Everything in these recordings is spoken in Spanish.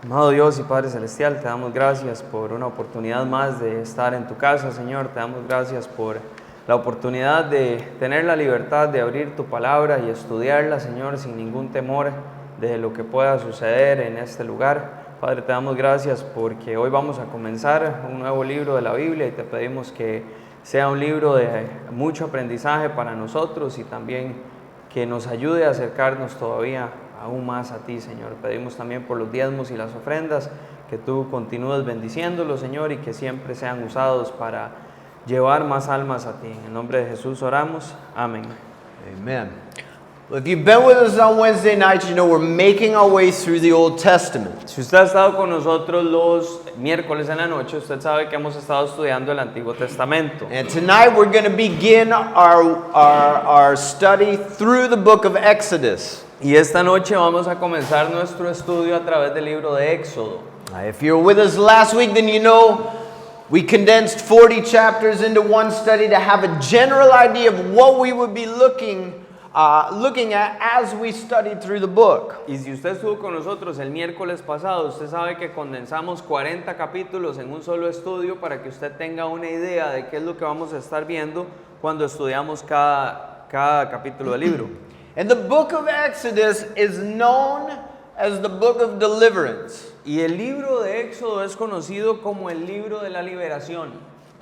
Amado Dios y Padre Celestial, te damos gracias por una oportunidad más de estar en tu casa, Señor. Te damos gracias por la oportunidad de tener la libertad de abrir tu palabra y estudiarla, Señor, sin ningún temor de lo que pueda suceder en este lugar. Padre, te damos gracias porque hoy vamos a comenzar un nuevo libro de la Biblia y te pedimos que sea un libro de mucho aprendizaje para nosotros y también que nos ayude a acercarnos todavía aún más a ti, Señor. Pedimos también por los diezmos y las ofrendas, que tú continúes bendiciéndolos, Señor, y que siempre sean usados para llevar más almas a ti. En el nombre de Jesús oramos. Amén. Amen. Well, if you've been with us on Wednesday nights, you know we're making our way through the Old Testament. Si usted ha estado con nosotros los miércoles en la noche, usted sabe que hemos estado estudiando el Antiguo Testamento. And tonight we're going to begin our study through the book of Exodus. Y esta noche vamos a comenzar nuestro estudio a través del libro de Éxodo. If you were with us last week, then you know we condensed 40 chapters into one study to have a general idea of what we would be looking at as we studied through the book. Y si usted estuvo con nosotros el miércoles pasado, usted sabe que condensamos 40 capítulos en un solo estudio para que usted tenga una idea de qué es lo que vamos a estar viendo cuando estudiamos cada capítulo del libro. And the book of Exodus is known as the book of deliverance. Y el libro de Éxodo es conocido como el libro de la liberación.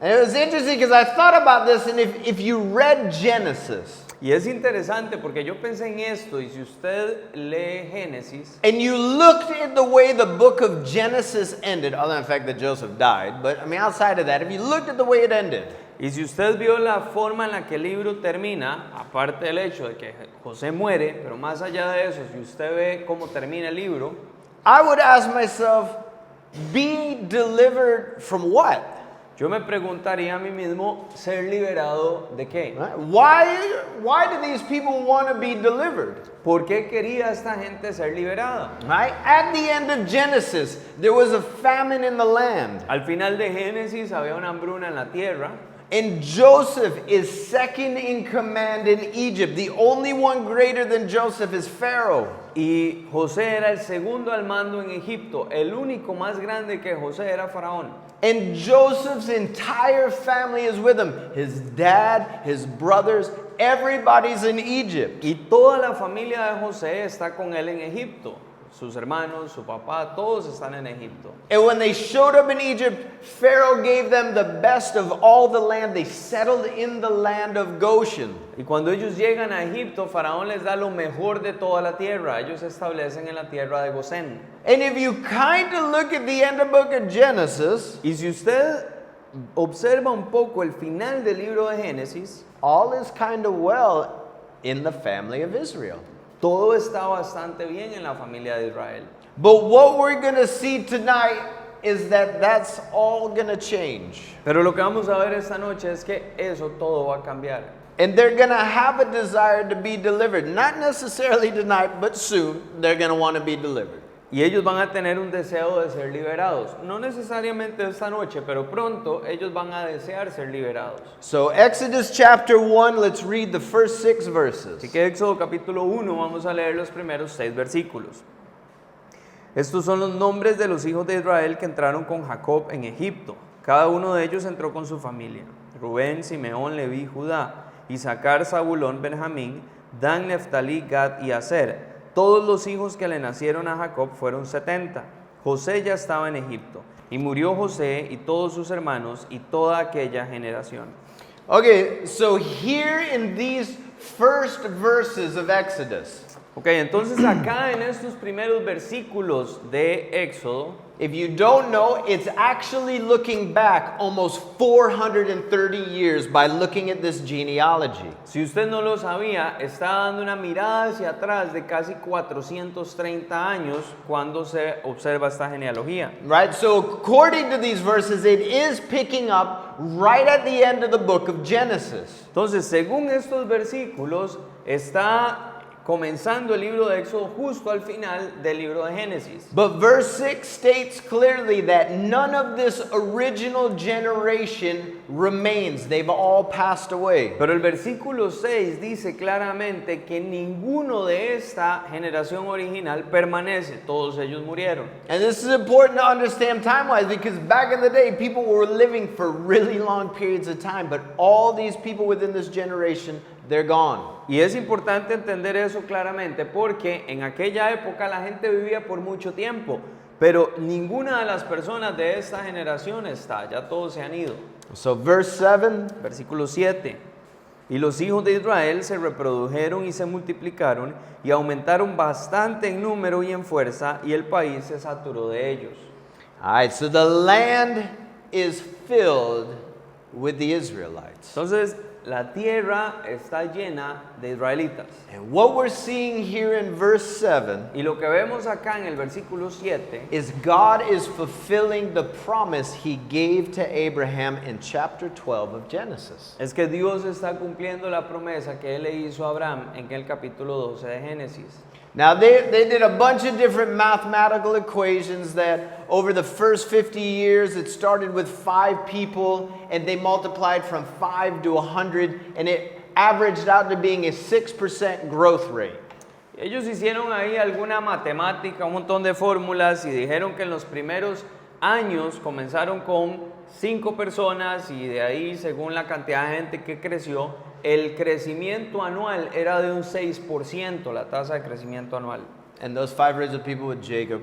And it was interesting because I thought about this, and if you read Genesis, Y es interesante porque yo pensé en esto, y si usted lee Génesis and you looked at the way the book of Genesis ended, other than the fact that Joseph died, but I mean outside of that, if you looked at the way it ended, y si usted vio la forma en la que el libro termina, aparte del hecho de que José muere, pero más allá de eso, si usted ve cómo termina el libro, I would ask myself, be delivered from what? yo me preguntaría a mí mismo, ¿ser liberado de qué? Right? Why do these people want to be delivered? ¿Por qué quería esta gente ser liberada? Right? At the end of Genesis, there was a famine in the land. Al final de Génesis había una hambruna en la tierra. And Joseph is second in command in Egypt. The only one greater than Joseph is Pharaoh. Y José era el segundo al mando en Egipto. El único más grande que José era Faraón. And Joseph's entire family is with him. His dad, his brothers, everybody's in Egypt. Y toda la familia de José está con él en Egipto. Sus hermanos, su papá, todos están en Egipto. And when they showed up in Egypt, Pharaoh gave them the best of all the land. They settled in the land of Goshen. Y cuando ellos llegan a Egipto, Faraón les da lo mejor de toda la tierra. Ellos se establecen en la tierra de Gosén. And if you kind of look at the end of the book of Genesis, Y si usted observa un poco el final del libro de Génesis, all is kind of well in the family of Israel. todo está bastante bien en la familia de Israel. But what we're going to see tonight is that that's all going to change. Pero lo que vamos a ver esta noche es que eso todo va a cambiar. And they're going to have a desire to be delivered. Not necessarily tonight, but soon they're going to want to be delivered. Y ellos van a tener un deseo de ser liberados. No necesariamente esta noche, pero pronto ellos van a desear ser liberados. So Exodus chapter 1, let's read the first 6 verses. Así que Éxodo capítulo 1, vamos a leer los primeros 6 versículos. Estos son los nombres de los hijos de Israel que entraron con Jacob en Egipto. Cada uno de ellos entró con su familia. Rubén, Simeón, Leví, Judá, Isaacar, Zabulón, Benjamín, Dan, Neftalí, Gad y Aser. Todos los hijos que le nacieron a Jacob fueron 70. José ya estaba en Egipto. Y murió José y todos sus hermanos y toda aquella generación. Okay, so here in these first verses of Exodus, Ok, entonces acá en estos primeros versículos de Éxodo, if you don't know, it's actually looking back almost 430 years by looking at this genealogy. si usted no lo sabía, está dando una mirada hacia atrás de casi 430 años cuando se observa esta genealogía. Right? So according to these verses, it is picking up right at the end of the book of Genesis. Entonces, según estos versículos, está comenzando el libro de Éxodo justo al final del libro de Génesis. But verse 6 states clearly that none of this original generation remains. They've all passed away. Pero el versículo 6 dice claramente que ninguno de esta generación original permanece, todos ellos murieron. And this is important to understand time-wise because back in the day, people were living for really long periods of time, but all these people within this generation, they're gone. Y es importante entender eso claramente porque en aquella época la gente vivía por mucho tiempo, pero ninguna de las personas de esta generación está, ya todos se han ido. So verse 7, Versículo 7. Y los hijos de Israel se reprodujeron y se multiplicaron y aumentaron bastante en número y en fuerza, y el país se saturó de ellos. all right, so the land is filled with the Israelites. Entonces, la tierra está llena de israelitas. And what we're seeing here in verse 7 Y lo que vemos acá en el versículo 7 is God is fulfilling the promise he gave to Abraham in chapter 12 of Genesis. es que Dios está cumpliendo la promesa que Él le hizo a Abraham en el capítulo 12 de Génesis. Now, they did a bunch of different mathematical equations that over the first 50 years, it started with 5 people, and they multiplied from 5 to 100, and it averaged out to being a 6% growth rate. Ellos hicieron ahí alguna matemática, un montón de fórmulas y dijeron que en los primeros años comenzaron con 5 personas y de ahí, según la cantidad de gente que creció, el crecimiento anual era de un 6%, la tasa de crecimiento anual. And those 5 original people with Jacob,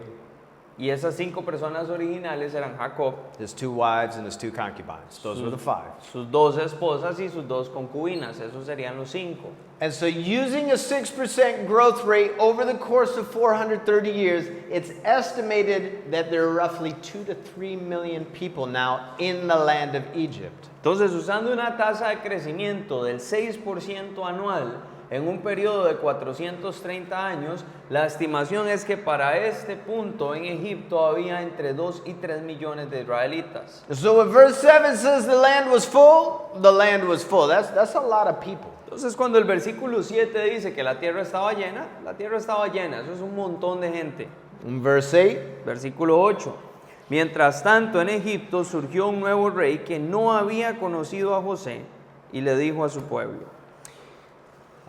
Y esas 5 personas originales eran Jacob, his 2 wives, and his 2 concubines. Those were the 5. sus 2 esposas y sus 2 concubinas, esos serían los 5. And so, using a 6% growth rate over the course of 430 years, it's estimated that there are roughly 2 to 3 million people now in the land of Egypt. Entonces, usando una tasa de crecimiento del 6% anual en un periodo de 430 años, la estimación es que para este punto en Egipto había entre 2 y 3 millones de israelitas. So when verse 7 says the land was full, the land was full. That's a lot of people. Entonces, cuando el versículo 7 dice que la tierra estaba llena, eso es un montón de gente. In verse 8, Versículo 8. Mientras tanto, en Egipto surgió un nuevo rey que no había conocido a José y le dijo a su pueblo.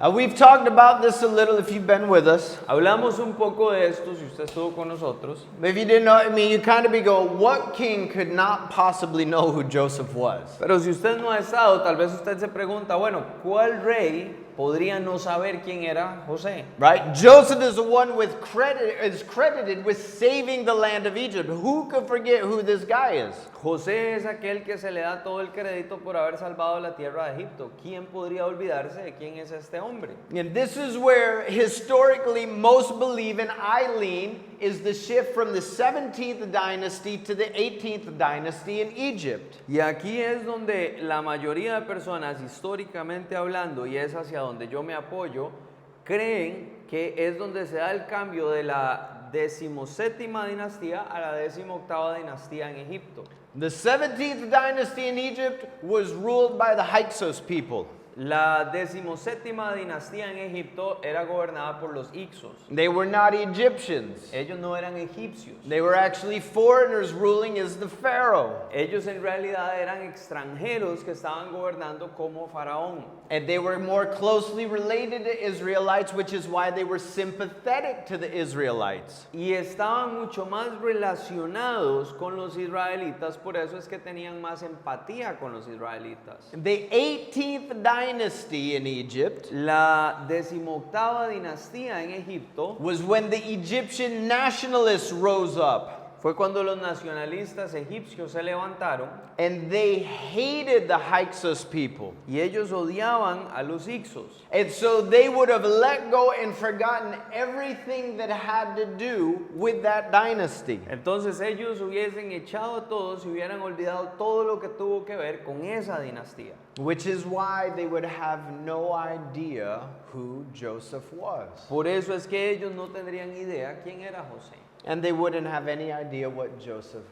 we've talked about this a little if you've been with us. Hablamos un poco de esto si usted estuvo con nosotros. If you didn't know, I mean, you kind of be go, what king could not possibly know who Joseph was? Pero si usted no ha estado, tal vez usted se pregunta, bueno, ¿cuál rey podría no saber quién era José? Right? Joseph is the one is credited with saving the land of Egypt. Who could forget who this guy is? José es aquel que se le da todo el crédito por haber salvado la tierra de Egipto. ¿Quién podría olvidarse de quién es este hombre? And this is where historically most believe, and I lean, is the shift from the 17th dynasty to the 18th dynasty in Egypt. Y aquí es donde la mayoría de personas, históricamente hablando, y es hacia donde yo me apoyo, creen que es donde se da el cambio de la 17ª dinastía a la 18ª dinastía en Egipto. The 17th dynasty in Egypt was ruled by the Hyksos people. La 17ª dinastía en Egipto era gobernada por los Hyksos. They were not Egyptians. Ellos no eran egipcios. They were actually foreigners ruling as the Pharaoh. Ellos en realidad eran extranjeros que estaban gobernando como faraón. And they were more closely related to Israelites, which is why they were sympathetic to the Israelites. Y estaban mucho más relacionados con los israelitas, por eso es que tenían más empatía con los israelitas. The 18th dynasty in Egypt La 18ª dinastía en Egipto was when the Egyptian nationalists rose up. fue cuando los nacionalistas egipcios se levantaron And they hated the Hyksos people. y ellos odiaban a los Hyksos. And so they would have let go and forgotten everything that had to do with that dynasty. Entonces ellos hubiesen echado a todos y hubieran olvidado todo lo que tuvo que ver con esa dinastía. Which is why they would have no idea who Joseph was. Por eso es que ellos no tendrían idea quién era José. And they wouldn't have any idea what Joseph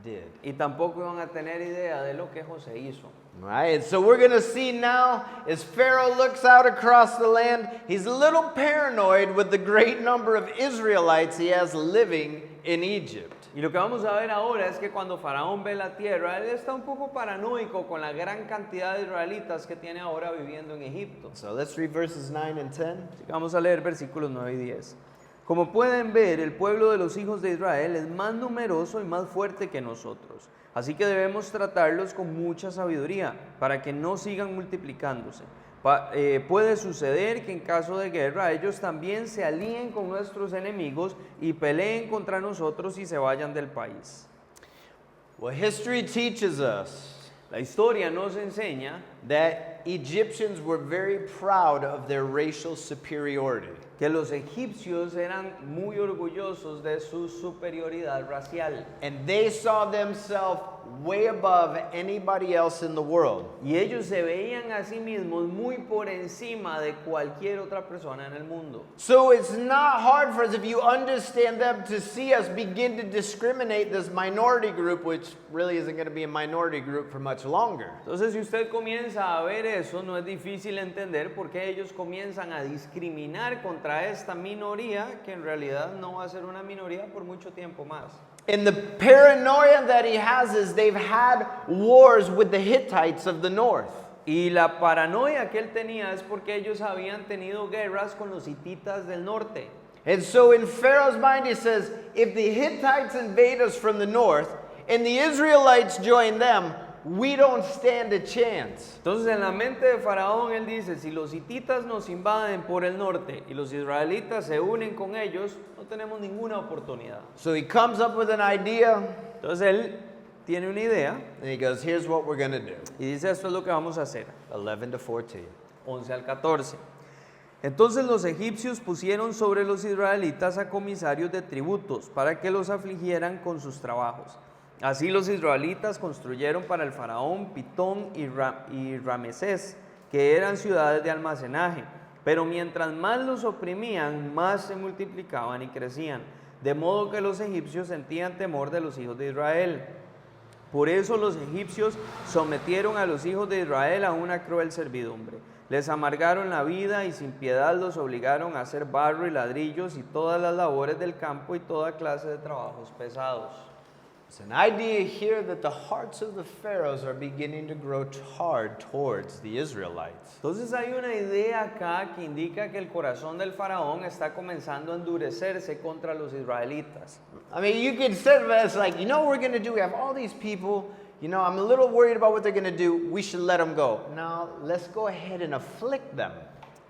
did. Y tampoco iban a tener idea de lo que José hizo. Right? So we're going to see now as Pharaoh looks out across the land, he's a little paranoid with the great number of Israelites he has living in Egypt. Y lo que vamos a ver ahora es que cuando Faraón ve la tierra, él está un poco paranoico con la gran cantidad de israelitas que tiene ahora viviendo en Egipto. So let's read verses 9 and 10. Así que vamos a leer versículos 9 y 10. Como pueden ver, el pueblo de los hijos de Israel es más numeroso y más fuerte que nosotros. Así que debemos tratarlos con mucha sabiduría para que no sigan multiplicándose. Puede suceder que en caso de guerra ellos también se alíen con nuestros enemigos y peleen contra nosotros y se vayan del país. Well, history teaches us La historia nos enseña that Egyptians were very proud of their racial superiority. que los egipcios eran muy orgullosos de su superioridad racial. And they saw themselves way above anybody else in the world. Y ellos se veían a sí mismos muy por encima de cualquier otra persona en el mundo. So it's not hard for us, if you understand them, to see us begin to discriminate this minority group, which really isn't going to be a minority group for much longer. Entonces, si usted comienza a ver eso, no es difícil entender por qué ellos comienzan a discriminar contra esta minoría, que en realidad no va a ser una minoría por mucho tiempo más. And the paranoia that he has is they've had wars with the Hittites of the north. Y la paranoia que él tenía es porque ellos habían tenido guerras con los hititas del norte. And so in Pharaoh's mind he says, if the Hittites invade us from the north and the Israelites join them, we don't stand a chance. Entonces en la mente de Faraón él dice, si los hititas nos invaden por el norte y los israelitas se unen con ellos, no tenemos ninguna oportunidad. So he comes up with an idea Entonces él tiene una idea and he goes, here's what we're going to do. y dice, esto es lo que vamos a hacer. 11 to 14. 11 al 14. Entonces los egipcios pusieron sobre los israelitas a comisarios de tributos para que los afligieran con sus trabajos. Así los israelitas construyeron para el faraón Pitón y Ramesés, que eran ciudades de almacenaje. Pero mientras más los oprimían, más se multiplicaban y crecían. De modo que los egipcios sentían temor de los hijos de Israel. Por eso los egipcios sometieron a los hijos de Israel a una cruel servidumbre. Les amargaron la vida y sin piedad los obligaron a hacer barro y ladrillos y todas las labores del campo y toda clase de trabajos pesados. It's an idea here that the hearts of the pharaohs are beginning to grow hard towards the Israelites. Entonces hay una idea acá que indica que el corazón del faraón está comenzando a endurecerse contra los israelitas. I mean, you could say it's like, you know what we're going to do? We have all these people. You know, I'm a little worried about what they're going to do. We should let them go. Now, let's go ahead and afflict them.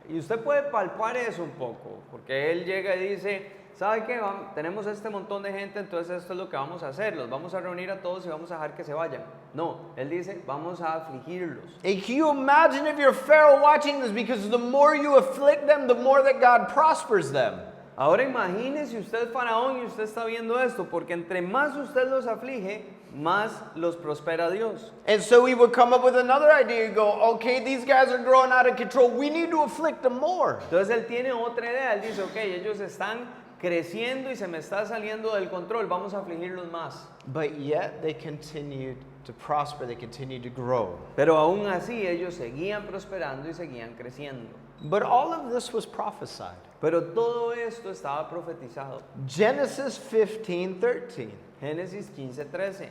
Y usted puede palpar eso un poco, porque él llega y dice, ¿sabe qué? Tenemos este montón de gente, entonces esto es lo que vamos a hacer. Los vamos a reunir a todos y vamos a dejar que se vayan. No, él dice, vamos a afligirlos. And can you imagine if you're Pharaoh watching this? Because the more you afflict them, the more that God prospers them. Ahora imagínese usted es faraón y usted está viendo esto, porque entre más usted los aflige, más los prospera Dios. And so he would come up with another idea and go, okay, these guys are growing out of control. We need to afflict them more. Entonces él tiene otra idea, él dice, ok, ellos están creciendo y se me está saliendo del control, vamos a afligirlos más. But yet they continued to prosper, they continued to grow. Pero aún así ellos seguían prosperando y seguían creciendo. But all of this was prophesied. Pero todo esto estaba profetizado. Genesis 15:13. Génesis 15:13.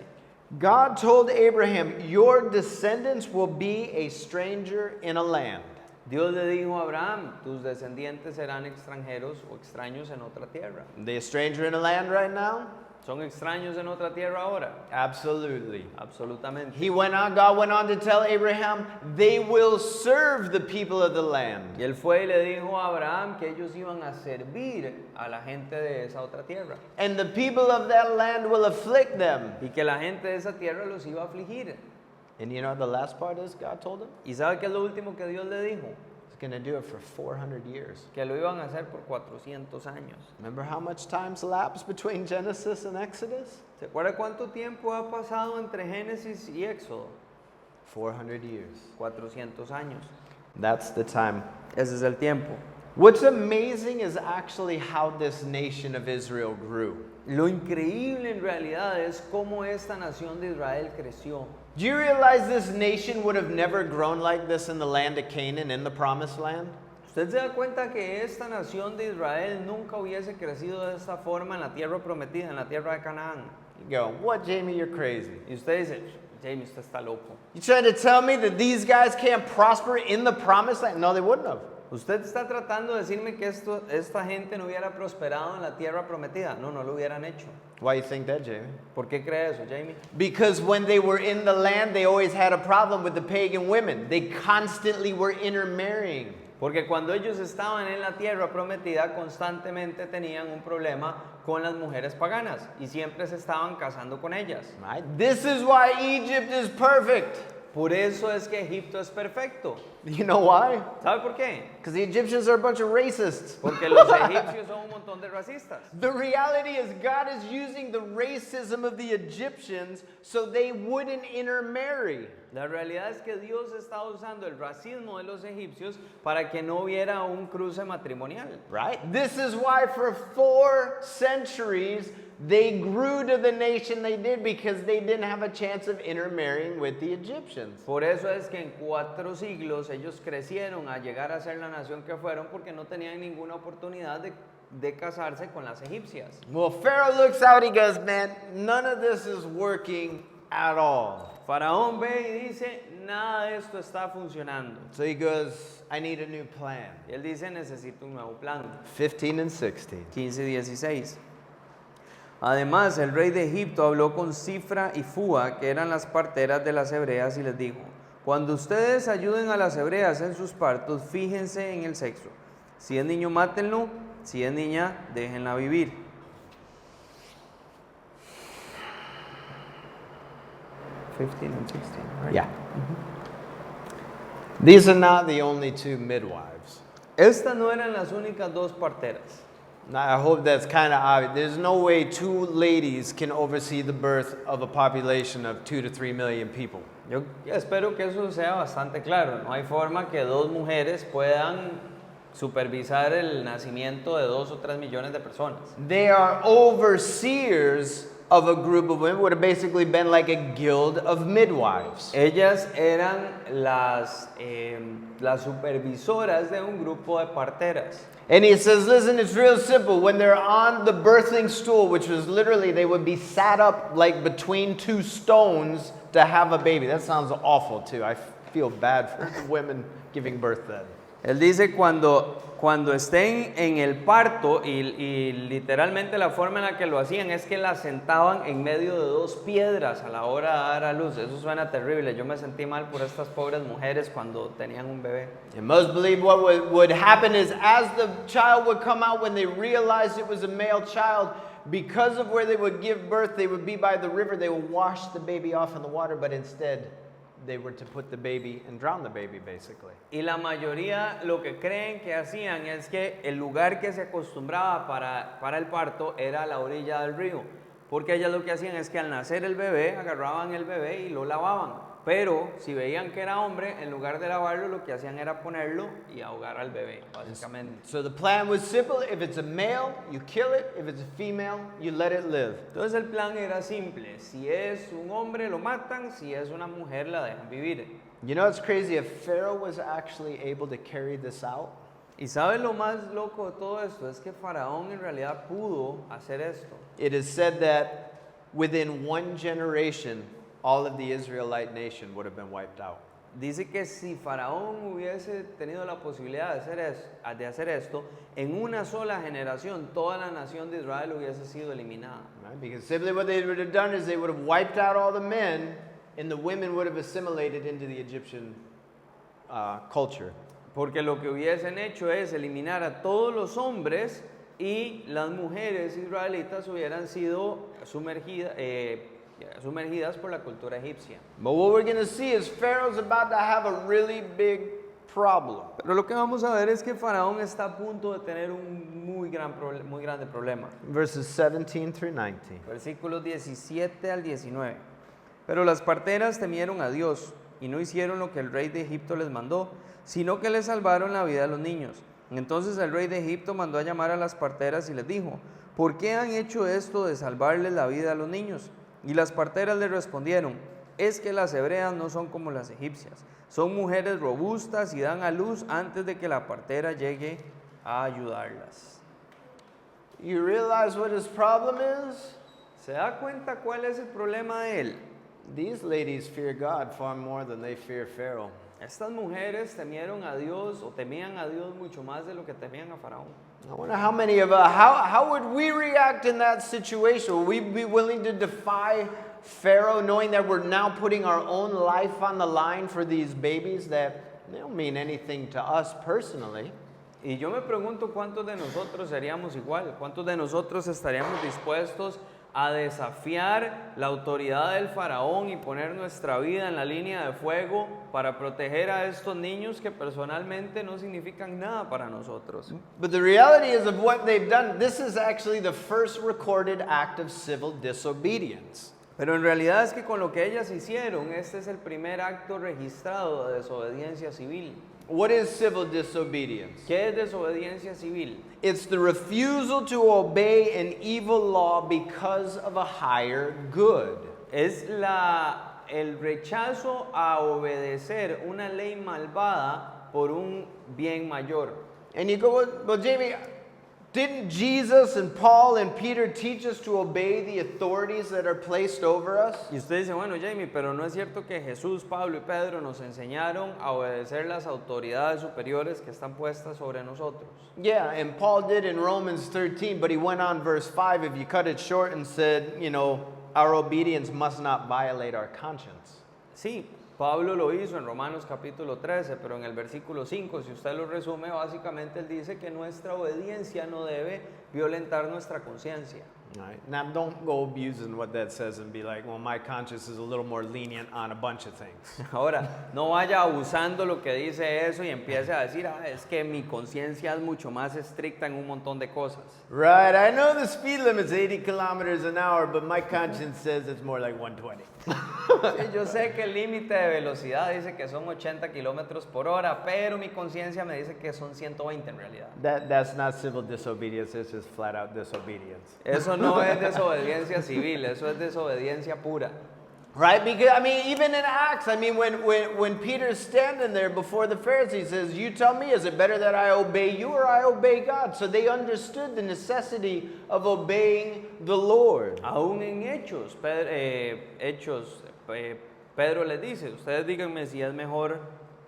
God told Abraham, your descendants will be a stranger in a land. Dios le dijo a Abraham, tus descendientes serán extranjeros o extraños en otra tierra. Are they a stranger in a land right now? ¿Son extraños en otra tierra ahora? Absolutely. Absolutamente. God went on to tell Abraham, they will serve the people of the land. Y él fue y le dijo a Abraham que ellos iban a servir a la gente de esa otra tierra. And the people of that land will afflict them. Y que la gente de esa tierra los iba a afligir. And you know what the last part is God told him? ¿Y sabe qué es lo último que Dios le dijo? He's going to do it for 400 years. Que lo iban a hacer por 400 años. Remember how much time's elapsed between Genesis and Exodus? ¿Se acuerda cuánto tiempo ha pasado entre Génesis y Éxodo? 400 years. 400 años. That's the time. Ese es el tiempo. What's amazing is actually how this nation of Israel grew. Lo increíble en realidad es cómo esta nación de Israel creció. Do you realize this nation would have never grown like this in the land of Canaan, in the promised land? ¿Usted se da cuenta que esta nación de Israel nunca hubiese crecido de esta forma en la tierra prometida, en la tierra de Canaán? You go, what, Jamie, you're crazy. Y usted dice, Jamie, usted está loco. You trying to tell me that these guys can't prosper in the promised land? No, they wouldn't have. ¿Usted está tratando de decirme que esta gente no hubiera prosperado en la tierra prometida? No, no lo hubieran hecho. Why you think that, Jamie? ¿Por qué cree eso, Jamie? Because when they were in the land, they always had a problem with the pagan women. They constantly were intermarrying. Porque cuando ellos estaban en la tierra prometida, constantemente tenían un problema con las mujeres paganas y siempre se estaban casando con ellas. Right? This is why Egypt is perfect. Por eso es que Egipto es perfecto. You know why? ¿Sabe por qué? Because the Egyptians are a bunch of racists. Porque los egipcios son un montón de racistas. The reality is God is using the racism of the Egyptians so they wouldn't intermarry. La realidad es que Dios está usando el racismo de los egipcios para que no hubiera un cruce matrimonial. Right? This is why for 4 centuries they grew to the nation they did, because they didn't have a chance of intermarrying with the Egyptians. Por eso es que en 4 siglos ellos crecieron a llegar a ser la nación que fueron porque no tenían ninguna oportunidad de casarse con las egipcias. Well, Pharaoh looks out, he goes, man, none of this is working at all. Faraón ve y dice, nada de esto está funcionando. So he goes, I need a new plan. Y él dice, necesito un nuevo plan. 15 and 16. 15 y 16. Además, el rey de Egipto habló con Cifra y Fua, que eran las parteras de las hebreas, y les dijo, cuando ustedes ayuden a las hebreas en sus partos, fíjense en el sexo. Si es niño, mátenlo. Si es niña, déjenla vivir. (15 and 16), right? Yeah. These are not the only 2 midwives. Estas no eran las únicas 2 parteras. Now, I hope that's kind of obvious. There's no way 2 ladies can oversee the birth of a population of 2 to 3 million people. Yo espero que eso sea bastante claro. No hay forma que 2 mujeres puedan supervisar el nacimiento de 2 o 3 millones de personas. They are overseers of a group of women. Would have basically been like a guild of midwives. Ellas eran las supervisoras de un grupo de parteras. And he says, listen, it's real simple. When they're on the birthing stool, which was literally, they would be sat up like between 2 stones to have a baby. That sounds awful too. I feel bad for the women giving birth then. Él dice cuando estén en el parto, y literalmente la forma en la que lo hacían es que las sentaban en medio de 2 piedras a la hora de dar a luz. Eso suena terrible. Yo me sentí mal por estas pobres mujeres cuando tenían un bebé. You must believe what would happen is, as the child would come out, when they realized it was a male child, because of where they would give birth, they would be by the river. They would wash the baby off in the water, but instead they were to put the baby and drown the baby, basically. Y la mayoría lo que creen que hacían es que el lugar que se acostumbraba para el parto era la orilla del río, porque ellas lo que hacían es que al nacer el bebé, agarraban el bebé y lo lavaban. Pero si veían que era hombre, en lugar de lavarlo, lo que hacían era ponerlo y ahogar al bebé, básicamente. So the plan was simple. If it's a male, you kill it. If it's a female, you let it live. Entonces el plan era simple. Si es un hombre, lo matan. Si es una mujer, la dejan vivir. You know what's crazy? If Pharaoh was actually able to carry this out, ¿Y sabes lo más loco de todo esto? Es que Faraón en realidad pudo hacer esto. it is said that within 1 generation, all of the Israelite nation would have been wiped out. Dice que si Faraón hubiese tenido la posibilidad de hacer esto, en una sola generación toda la nación de Israel hubiese sido eliminada. Right? Because simply what they would have done is they would have wiped out all the men, and the women would have assimilated into the Egyptian culture. Porque lo que hubiesen hecho es eliminar a todos los hombres y las mujeres israelitas hubieran sido sumergidas por la cultura egipcia. But what we're going to see is Pharaoh's about to have a really big problem. Pero lo que vamos a ver es que Faraón está a punto de tener un muy grande problema. Verses 17 through 19. Versículos 17 al 19. Pero las parteras temieron a Dios y no hicieron lo que el rey de Egipto les mandó, sino que les salvaron la vida a los niños. Entonces el rey de Egipto mandó a llamar a las parteras y les dijo, ¿por qué han hecho esto de salvarles la vida a los niños? Y las parteras le respondieron, es que las hebreas no son como las egipcias, son mujeres robustas y dan a luz antes de que la partera llegue a ayudarlas. You realize what his problem is? ¿Se da cuenta cuál es el problema de él? These ladies fear God far more than they fear Pharaoh. Estas mujeres temieron a Dios o temían a Dios mucho más de lo que temían a Faraón. I wonder how many of us, how would we react in that situation? Would we be willing to defy Pharaoh knowing that we're now putting our own life on the line for these babies that they don't mean anything to us personally? Y yo me pregunto cuántos de nosotros seríamos igual, cuántos de nosotros estaríamos dispuestos a desafiar la autoridad del faraón y poner nuestra vida en la línea de fuego para proteger a estos niños que personalmente no significan nada para nosotros. But the reality is of what they've done, this is actually the first recorded act of civil disobedience. Pero en realidad es que con lo que ellas hicieron, este es el primer acto registrado de desobediencia civil. What is civil disobedience? ¿Qué es desobediencia civil? It's the refusal to obey an evil law because of a higher good. Es el rechazo a obedecer una ley malvada por un bien mayor. And you go, well, Jamie, didn't Jesus and Paul and Peter teach us to obey the authorities that are placed over us? Y usted dice, bueno, Jamie, pero no es cierto que Jesús, Pablo y Pedro nos enseñaron a obedecer las autoridades superiores que están puestas sobre nosotros. Yeah, and Paul did in Romans 13, but he went on verse 5, if you cut it short, and said, you know, our obedience must not violate our conscience. Sí, Pablo lo hizo en Romanos capítulo 13, pero en el versículo 5, si usted lo resume, básicamente él dice que nuestra obediencia no debe violentar nuestra conciencia. All right. Now, don't go abusing what that says and be like, well, my conscience is a little more lenient on a bunch of things. Ahora, no vaya abusando lo que dice eso y empiece a decir, es que mi conciencia es mucho más estricta en un montón de cosas. Right, I know the speed limit's 80 kilometers an hour, but my conscience says it's more like 120. Sí, yo sé que el límite de velocidad dice que son 80 kilómetros por hora, pero mi conciencia me dice que son 120 en realidad. That's not civil disobedience, it's just flat out disobedience. Eso no es desobediencia civil, eso es desobediencia pura. Right? Because, I mean, even in Acts, I mean, when Peter's standing there before the Pharisees, he says, you tell me, is it better that I obey you or I obey God? So they understood the necessity of obeying the Lord. Aún en Pedro les dice, ustedes díganme si es mejor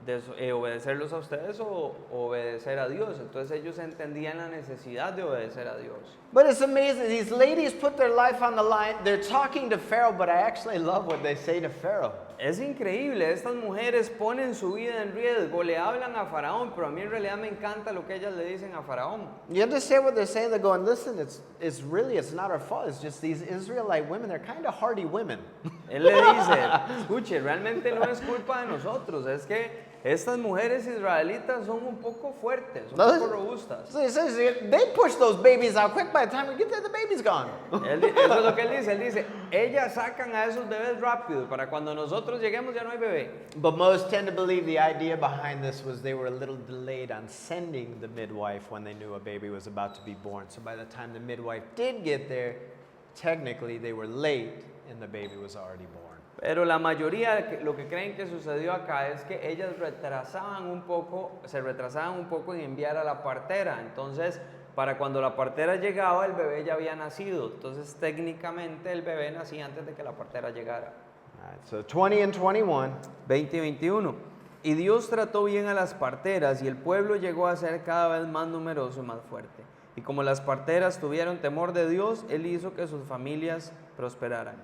obedecerlos a ustedes o obedecer a Dios. Entonces ellos entendían la necesidad de obedecer a Dios. But it's amazing. These ladies put their life on the line. They're talking to Pharaoh, but I actually love what they say to Pharaoh. Es increíble, estas mujeres ponen su vida en riesgo, le hablan a Faraón, pero a mí en realidad me encanta lo que ellas le dicen a Faraón. You understand what they're saying? They're going, listen, it's not our fault. It's just these Israelite women, they're kind of hardy women. Él le dice, escuche, realmente no es culpa de nosotros, es que estas mujeres israelitas son un poco fuertes, un poco robustas. So he says, they push those babies out quick. By the time we get there, the baby's gone. Eso es lo que él dice, ellas sacan a esos bebés rápido, para cuando nosotros lleguemos ya no hay bebé. But most tend to believe the idea behind this was they were a little delayed on sending the midwife when they knew a baby was about to be born. So by the time the midwife did get there, technically they were late and the baby was already born. Pero la mayoría lo que creen que sucedió acá es que ellas se retrasaban un poco en enviar a la partera. Entonces, para cuando la partera llegaba, el bebé ya había nacido. Entonces, técnicamente el bebé nacía antes de que la partera llegara. All right, so 20 and 21. 20 y 21. Y Dios trató bien a las parteras y el pueblo llegó a ser cada vez más numeroso y más fuerte. Y como las parteras tuvieron temor de Dios, Él hizo que sus familias prosperaran.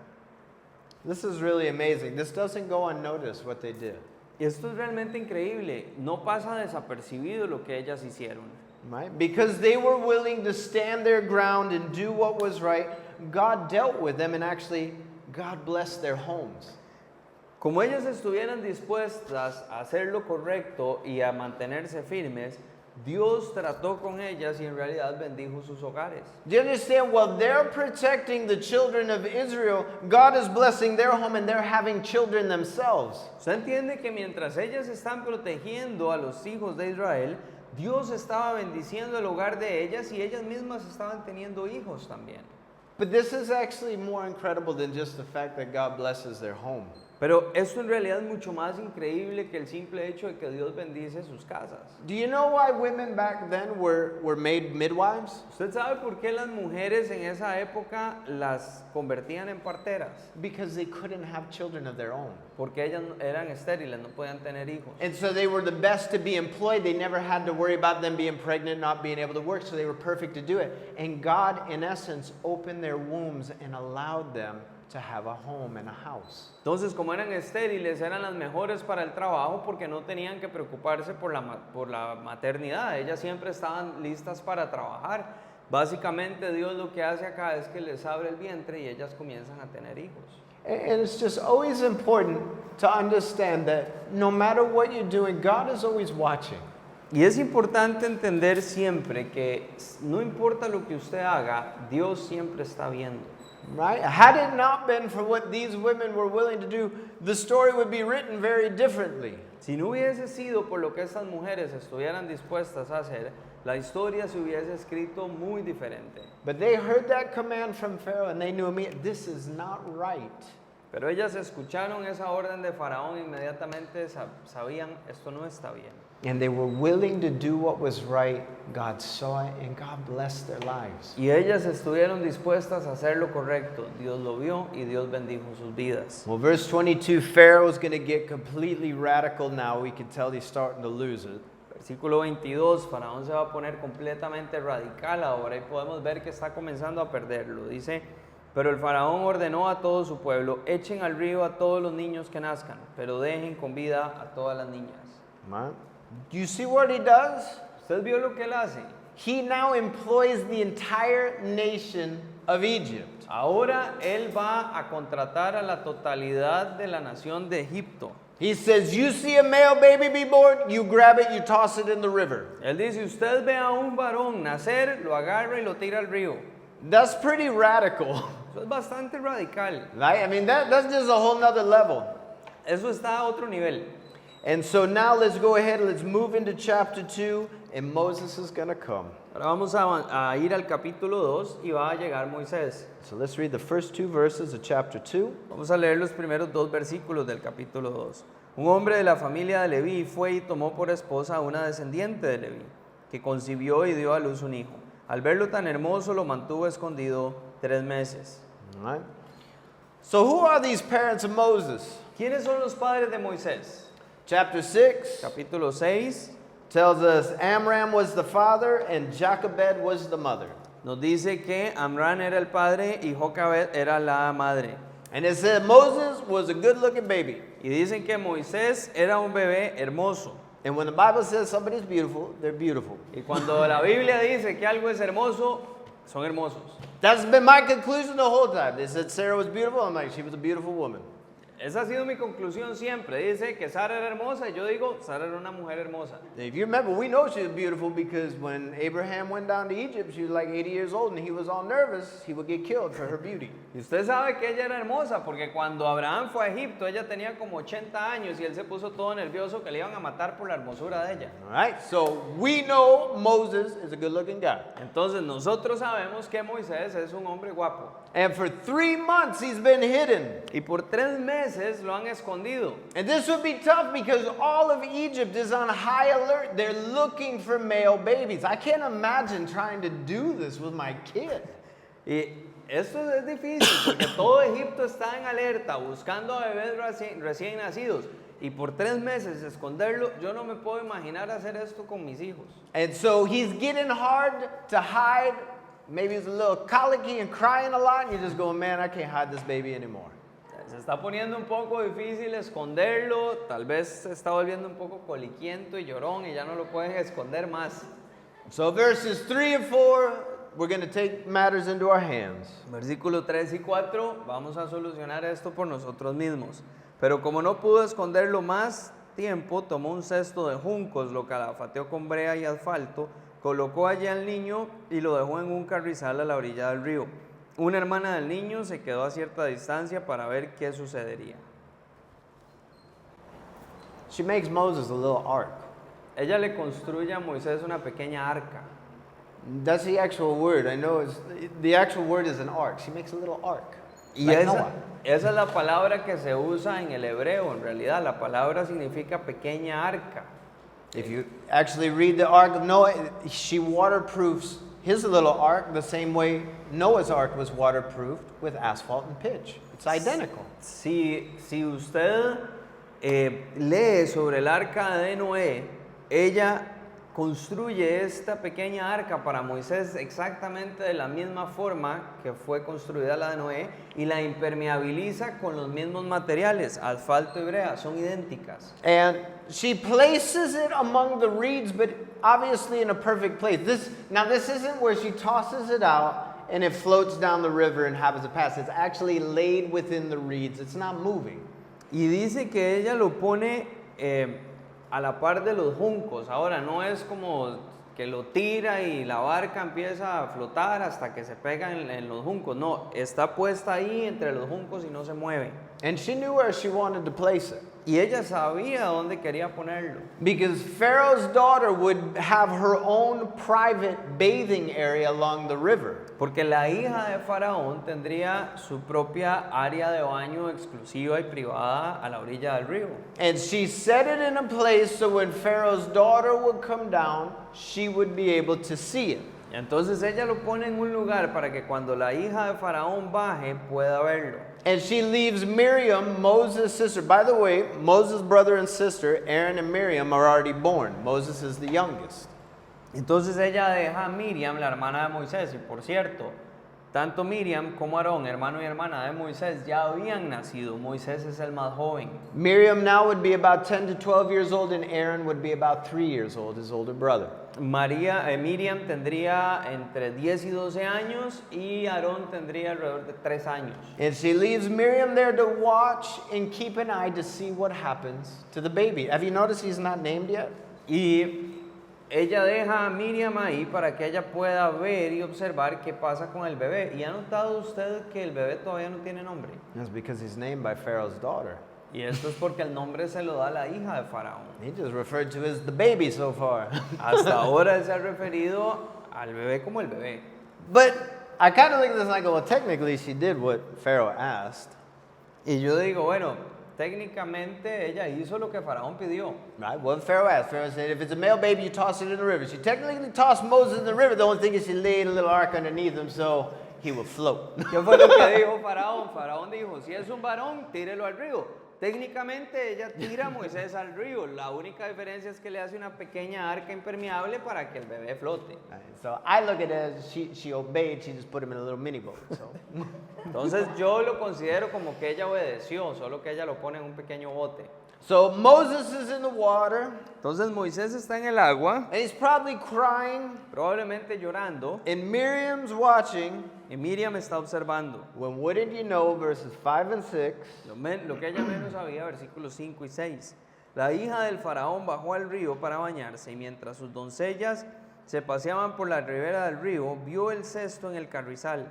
This is really amazing. This doesn't go unnoticed what they did. Y esto es realmente increíble. No pasa desapercibido lo que ellas hicieron. Right? Because they were willing to stand their ground and do what was right, God dealt with them and actually God blessed their homes. Como ellas estuvieran dispuestas a hacer lo correcto y a mantenerse firmes, Dios trató con ellas y en realidad bendijo sus hogares. Do you understand? While they're protecting the children of Israel, God is blessing their home and they're having children themselves. Usted entiende que mientras ellas están protegiendo a los hijos de Israel, Dios estaba bendiciendo el hogar de ellas y ellas mismas estaban teniendo hijos también. But this is actually more incredible than just the fact that God blesses their home. Pero esto en realidad es mucho más increíble que el simple hecho de que Dios bendice sus casas. Do you know why women back then were made midwives? ¿Usted sabe por qué las mujeres en esa época las convertían en parteras? Because they couldn't have children of their own. Porque ellas eran estériles, no podían tener hijos. And so they were the best to be employed. They never had to worry about them being pregnant, not being able to work, so they were perfect to do it. And God, in essence, opened their wombs and allowed them to have a home and a house. Entonces, como eran estériles, eran las mejores para el trabajo porque no tenían que preocuparse por la maternidad. Ellas siempre estaban listas para trabajar. Básicamente, Dios lo que hace acá es que les abre el vientre y ellas comienzan a tener hijos. And it's just always important to understand that no matter what you're doing, God is always watching. Y es importante entender siempre que no importa lo que usted haga, Dios siempre está viendo. Right? Had it not been for what these women were willing to do, the story would be written very differently. Si no hubiese sido por lo que estas mujeres estuvieran dispuestas a hacer, la historia se hubiese escrito muy diferente. But they heard that command from Pharaoh and they knew immediately, this is not right. Pero ellas escucharon esa orden de Faraón e inmediatamente sabían, esto no está bien. And they were willing to do what was right. God saw it and God blessed their lives. Y ellas estuvieron dispuestas a hacer lo correcto. Dios lo vio y Dios bendijo sus vidas. Well, verse 22, Pharaoh's going to get completely radical now. We can tell he's starting to lose it. Versículo 22, Faraón se va a poner completamente radical ahora y podemos ver que está comenzando a perderlo. Dice, pero el Faraón ordenó a todo su pueblo, echen al río a todos los niños que nazcan, pero dejen con vida a todas las niñas. Right? Do you see what he does? ¿Usted vio lo que él hace? He now employs the entire nation of Egypt. Ahora él va a contratar a la totalidad de la nación de Egipto. He says, you see a male baby be born, you grab it, you toss it in the river. Él dice, usted ve a un varón nacer, lo agarra y lo tira al río. That's pretty radical. Eso es bastante radical. Right? I mean, that's just a whole nother level. Eso está a otro nivel. And so now let's go ahead, let's move into chapter 2, and Moses is going to come. Ahora vamos a ir al capítulo 2 y va a llegar Moisés. So let's read the first 2 verses of chapter 2. Vamos a leer los primeros 2 versículos del capítulo 2. Un hombre de la familia de Leví fue y tomó por esposa a una descendiente de Leví, que concibió y dio a luz un hijo. Al verlo tan hermoso, lo mantuvo escondido 3 meses. All right. So who are these parents of Moses? ¿Quiénes son los padres de Moisés? Chapter 6 Capítulo 6 tells us Amram was the father and Jochebed was the mother. nos dice que Amram era el padre y Jocabed era la madre. And it said Moses was a good-looking baby. Y dicen que Moisés era un bebé hermoso. And when the Bible says somebody's beautiful, they're beautiful. Y cuando la Biblia dice que algo es hermoso, son hermosos. That's been my conclusion the whole time. They said Sarah was beautiful. I'm like, she was a beautiful woman. Esa ha sido mi conclusión siempre. Dice que Sara era hermosa y yo digo, Sara era una mujer hermosa. If you remember, we know she was beautiful because when Abraham went down to Egypt, she was like 80 years old and he was all nervous. He would get killed for her beauty. Y usted sabe que ella era hermosa porque cuando Abraham fue a Egipto, ella tenía como 80 años y él se puso todo nervioso que le iban a matar por la hermosura de ella. All right, so we know Moses is a good-looking guy. Entonces nosotros sabemos que Moisés es un hombre guapo. And for 3 months, he's been hidden. Y por 3 meses lo han escondido. And this would be tough because all of Egypt is on high alert. They're looking for male babies. I can't imagine trying to do this with my kid. Y esto es difícil porque todo Egipto está en alerta buscando a bebés recién nacidos. Y por 3 meses esconderlo, yo no me puedo imaginar hacer esto con mis hijos. And so he's getting hard to hide. Maybe he's a little colicky and crying a lot. And you're just going, man, I can't hide this baby anymore. Se está poniendo un poco difícil esconderlo, tal vez se está volviendo un poco coliquiento y llorón y ya no lo pueden esconder más. So verses 3 and 4, we're going to take matters into our hands. Versículo 3 y 4, vamos a solucionar esto por nosotros mismos. Pero como no pudo esconderlo más tiempo, tomó un cesto de juncos, lo calafateó con brea y asfalto, colocó allí al niño y lo dejó en un carrizal a la orilla del río. Una hermana del niño se quedó a cierta distancia para ver qué sucedería. She makes Moses a little ark. ella le construye a Moisés una pequeña arca. That's the actual word. I know the actual word is an ark. She makes a little ark. Y Like esa, Noah. esa es la palabra que se usa en el hebreo, en realidad. La palabra significa pequeña arca. If you actually read the ark of Noah, she waterproofs his little ark the same way Noah's ark was waterproofed with asphalt and pitch. It's identical. Si usted lee sobre el arca de Noé, ella construye esta pequeña arca para Moisés exactamente de la misma forma que fue construida la de Noé y la impermeabiliza con los mismos materiales, asfalto y brea, son idénticas. And she places it among the reeds, but obviously in a perfect place. This isn't where she tosses it out and it floats down the river and happens to pass. It's actually laid within the reeds. It's not moving. Y dice que ella lo pone a la par de los juncos. Ahora no es como que lo tira y la barca empieza a flotar hasta que se pega en los juncos. No, está puesta ahí entre los juncos y no se mueve. And she knew where she wanted to place it. Y ella sabía dónde quería ponerlo. Because Pharaoh's daughter would have her own private bathing area along the river. Porque la hija de Faraón tendría su propia área de baño exclusiva y privada a la orilla del río. And she set it in a place so when Pharaoh's daughter would come down, she would be able to see it. Y entonces ella lo pone en un lugar para que cuando la hija de Faraón baje pueda verlo. And she leaves Miriam, Moses' sister. By the way, Moses' brother and sister, Aaron and Miriam, are already born. Moses is the youngest. Entonces ella deja a Miriam, la hermana de Moisés, y por cierto, tanto Miriam como Aarón, hermano y hermana de Moisés, ya habían nacido. Moisés es el más joven. Miriam now would be about 10 to 12 years old, and Aaron would be about 3 years old, his older brother. Miriam tendría entre 10 y 12 años y Aarón tendría alrededor de 3 años. And she leaves Miriam there to watch and keep an eye to see what happens to the baby. Have you noticed he's not named yet? Y ella deja a Miriam ahí para que ella pueda ver y observar qué pasa con el bebé. ¿Y ha notado usted que el bebé todavía no tiene nombre? That's because he's named by Pharaoh's daughter. Y esto es porque el nombre se lo da la hija de Faraón. He just referred to as the baby so far. Hasta ahora él se ha referido al bebé como el bebé. But I kind of look at this like, well, technically she did what Pharaoh asked. Y yo digo, bueno, técnicamente ella hizo lo que Faraón pidió. Right? What Pharaoh asked. Pharaoh said, if it's a male baby, you toss it in the river. She technically tossed Moses in the river. The only thing is she laid a little ark underneath him so he would float. ¿Qué fue lo que dijo Faraón? Faraón dijo, si es un varón, tírelo al río. Técnicamente ella tira a Moisés al río. La única diferencia es que le hace una pequeña arca impermeable para que el bebé flote. Right, so I look at it as she obeyed. She just put him in a little mini boat. So. Entonces yo lo considero como que ella obedeció, solo que ella lo pone en un pequeño bote. So Moses is in the water. Entonces Moisés está en el agua, And he's probably crying. probablemente llorando, And Miriam's watching. y Miriam está observando. When wouldn't you know, verses 5 and 6. Lo que ella menos sabía, versículos 5 y 6. La hija del faraón bajó al río para bañarse y mientras sus doncellas se paseaban por la ribera del río, vio el cesto en el carrizal.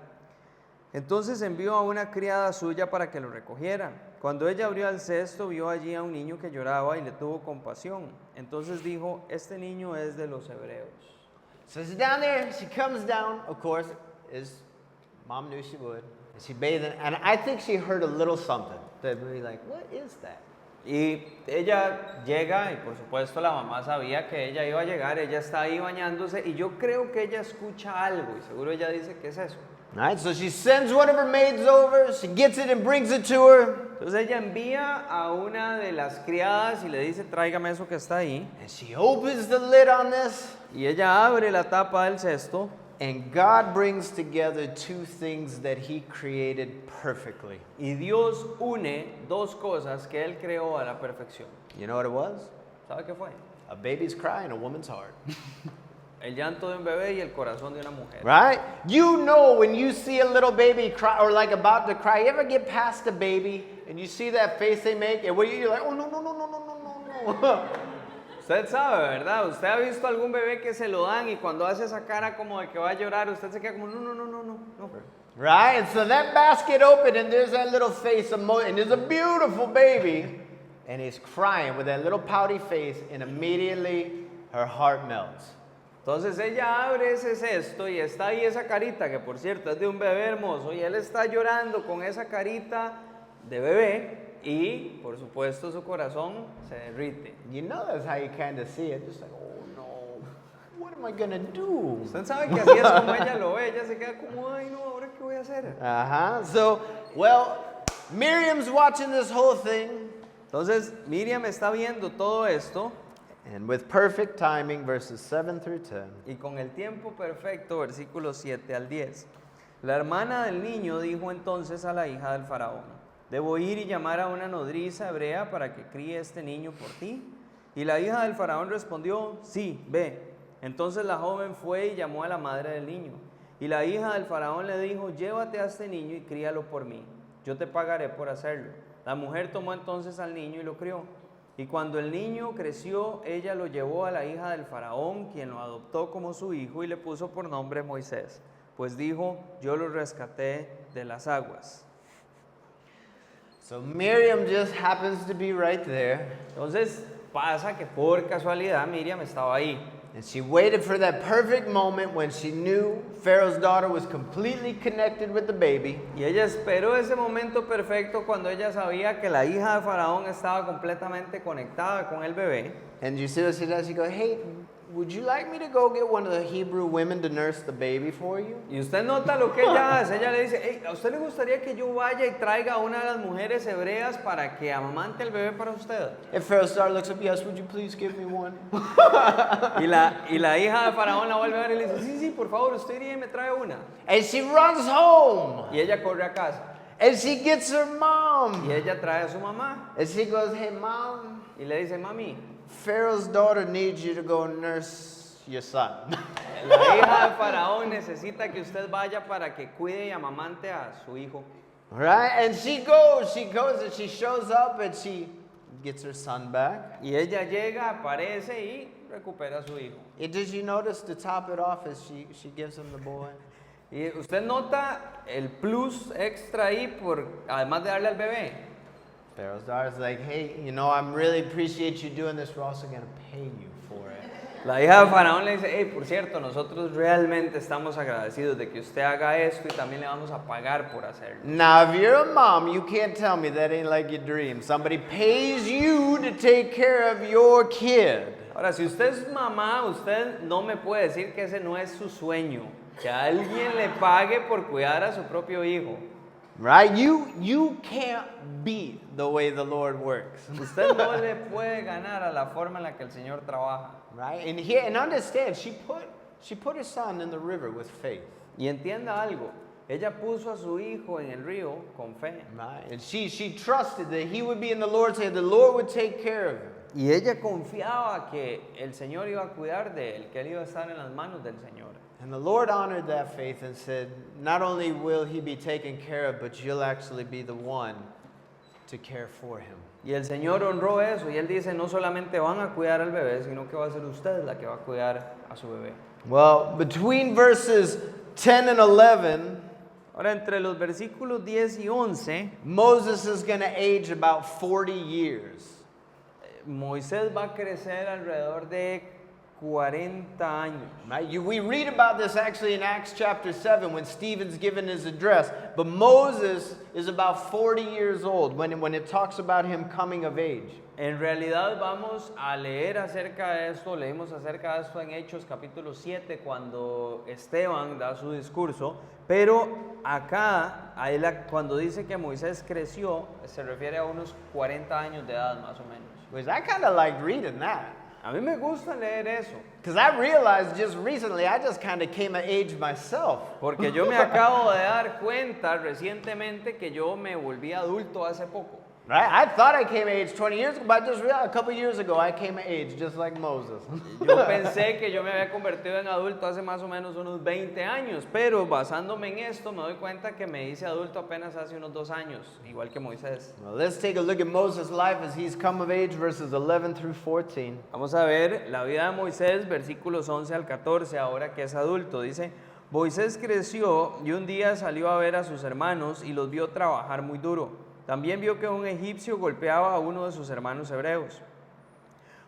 Entonces envió a una criada suya para que lo recogiera. Cuando ella abrió el cesto, vio allí a un niño que lloraba y le tuvo compasión. Entonces dijo, este niño es de los hebreos. So she's down there. She comes down, of course, as mom knew she would. And she bathed in, and I think she heard a little something. That would be like, what is that? Y ella llega, y por supuesto la mamá sabía que ella iba a llegar, ella está ahí bañándose, y yo creo que ella escucha algo, y seguro ella dice, ¿qué es eso? All right, so she sends one of her maids over. She gets it and brings it to her. Entonces ella envía a una de las criadas y le dice, tráigame eso que está ahí. And she opens the lid on this. Y ella abre la tapa del cesto. And God brings together two things that He created perfectly. Y Dios une dos cosas que Él creó a la perfección. You know what it was? ¿Sabe qué fue? A baby's cry and a woman's heart. El llanto de un bebé y el corazón de una mujer. Right? You know when you see a little baby cry or like about to cry, you ever get past a baby and you see that face they make and you're like, oh no, no, no, no, no, no, no. Usted sabe, ¿verdad? Usted ha visto algún bebé que se lo dan y cuando hace esa cara como de que va a llorar, usted se queda como, no, no, no, no, no, no. Right? And so that basket opened and there's that little face and there's a beautiful baby and he's crying with that little pouty face and immediately her heart melts. Entonces ella abre ese cesto y está ahí esa carita, que por cierto es de un bebé hermoso, y él está llorando con esa carita de bebé y por supuesto su corazón se derrite. You know that's how you kind of see it. Just like, oh no, what am I going to do? Usted sabe que así es como ella lo ve, ella se queda como, ay no, ¿ahora qué voy a hacer? So, well, Miriam's watching this whole thing. Entonces Miriam está viendo todo esto. And with perfect timing, verses 7 through 10. Y con el tiempo perfecto, versículos 7 al 10. La hermana del niño dijo entonces a la hija del faraón: ¿Debo ir y llamar a una nodriza hebrea para que críe este niño por ti? Y la hija del faraón respondió: sí, ve. Entonces la joven fue y llamó a la madre del niño. Y la hija del faraón le dijo: llévate a este niño y críalo por mí. Yo te pagaré por hacerlo. La mujer tomó entonces al niño y lo crió. Y cuando el niño creció, ella lo llevó a la hija del faraón, quien lo adoptó como su hijo y le puso por nombre Moisés, pues dijo: yo lo rescaté de las aguas. So Miriam just happens to be right there. Entonces pasa que por casualidad Miriam estaba ahí. And she waited for that perfect moment when she knew Pharaoh's daughter was completely connected with the baby. Y ella esperó ese momento perfecto cuando ella sabía que la hija de faraón estaba completamente conectada con el bebé. And you see what she does? She goes, hey, would you like me to go get one of the Hebrew women to nurse the baby for you? Y usted nota lo que ella hace. Ella le dice: hey, ¿a usted le gustaría que yo vaya y traiga a una de las mujeres hebreas para que amamante el bebé para usted? And Pharaoh's daughter looks up, yes, would you please give me one? Y la hija de faraón la vuelve a ver y le dice: sí, por favor, usted iría y me trae una. And she runs home. Y ella corre a casa. And she gets her mom. Y ella trae a su mamá. And she goes, hey, mom, Y le dice: mami, Pharaoh's daughter needs you to go nurse your son. la hija de faraón necesita que usted vaya para que cuide y amamante a su hijo. Right? And she goes and she shows up and she gets her son back. Y ella llega, aparece y recupera a su hijo. And did you notice to top it off as she gives him the boy? Y usted nota el plus extra ahí además de darle al bebé. Pharaoh's daughter's like, hey, you know, I really appreciate you doing this. We're also going to pay you for it. La hija de faraón le dice: hey, por cierto, nosotros realmente estamos agradecidos de que usted haga esto y también le vamos a pagar por hacerlo. Now, if you're a mom, you can't tell me that ain't like your dream. Somebody pays you to take care of your kid. Ahora, si usted es mamá, usted no me puede decir que ese no es su sueño, que alguien le pague por cuidar a su propio hijo. Right? You can't beat the way the Lord works. Usted no le puede ganar a la forma en la que el Señor trabaja. Right? And understand, she put her son in the river with faith. Y entienda algo, ella puso a su hijo en el río con fe. Right? And she trusted that he would be in the Lord's hand, the Lord would take care of him. Y ella confiaba que el Señor iba a cuidar de él, que él iba a estar en las manos del Señor. And the Lord honored that faith and said, not only will he be taken care of, but you'll actually be the one to care for him. Y el Señor honró eso y él dice: no solamente van a cuidar al bebé, sino que va a ser usted la que va a cuidar a su bebé. Well, between verses 10 and 11, Ahora, entre los versículos 10 y 11, Moses is going to age about 40 years. Moisés va a crecer alrededor de 40 años. Right? We read about this actually in Acts chapter 7 when Stephen's given his address. But Moses is about 40 years old when it talks about him coming of age. En realidad vamos a leer acerca de esto, leímos acerca de esto en Hechos capítulo 7 cuando Esteban da su discurso, pero acá cuando dice que Moisés creció se refiere a unos 40 años de edad más o menos. Which I kind of liked reading that. A mí me gusta leer eso. Because I realized just recently I just kind of came of age myself. Porque yo me acabo de dar cuenta recientemente que yo me volví adulto hace poco. Right? I thought I came of age 20 years ago, but I just realized a couple years ago I came of age just like Moses. Yo pensé que yo me había convertido en adulto hace más o menos unos 20 años, pero basándome en esto me doy cuenta que me hice adulto apenas hace unos 2 años, igual que Moisés. Well, let's take a look at Moses' life as he's come of age, verses 11 through 14. Vamos a ver la vida de Moisés, versículos 11 al 14, ahora que es adulto. Dice: Moisés creció y un día salió a ver a sus hermanos y los vio trabajar muy duro. También vio que un egipcio golpeaba a uno de sus hermanos hebreos.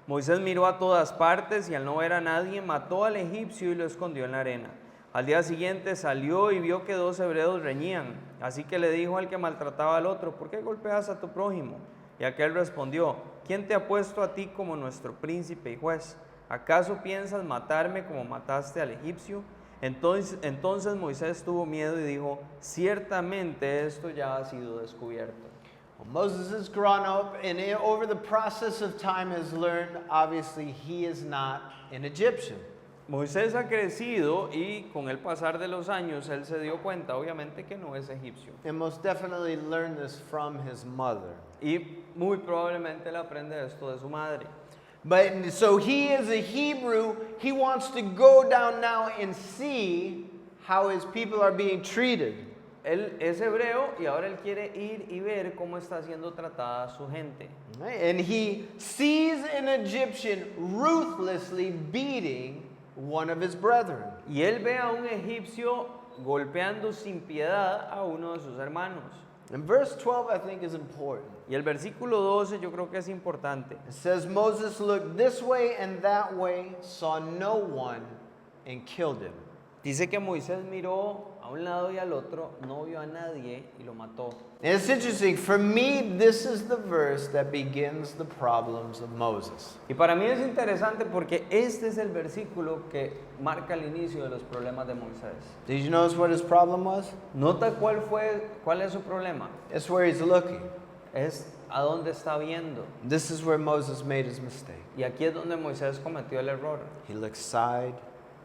Moisés miró a todas partes y al no ver a nadie, mató al egipcio y lo escondió en la arena. Al día siguiente salió y vio que dos hebreos reñían. Así que le dijo al que maltrataba al otro, ¿por qué golpeas a tu prójimo? Y aquel respondió, ¿quién te ha puesto a ti como nuestro príncipe y juez? ¿Acaso piensas matarme como mataste al egipcio? Entonces Moisés tuvo miedo y dijo, ciertamente esto ya ha sido descubierto. Well, Moses has grown up and over the process of time has learned, obviously, he is not an Egyptian. Moisés ha crecido y con el pasar de los años él se dio cuenta, obviamente, que no es egipcio. And most definitely learned this from his mother. Y muy probablemente él aprende esto de su madre. But so he is a Hebrew. He wants to go down now and see how his people are being treated. Él es hebreo y ahora él quiere ir y ver cómo está siendo tratada su gente. Right? And he sees an Egyptian ruthlessly beating one of his brethren. Y él ve a un egipcio golpeando sin piedad a uno de sus hermanos. And verse 12, I think, is important. Y el versículo 12 yo creo que es importante. It says, Moses looked this way and that way, saw no one, and killed him. Dice que Moisés miró a un lado y al otro, no vio a nadie y lo mató. And it's interesting. For me, this is the verse that begins the problems of Moses. Y para mí es interesante porque este es el versículo que marca el inicio de los problemas de Moisés. Did you notice what his problem was? Nota cuál es su problema. It's where he's looking. Es a dónde está viendo. This is where Moses made his mistake. Y aquí es donde Moisés cometió el error. He looked side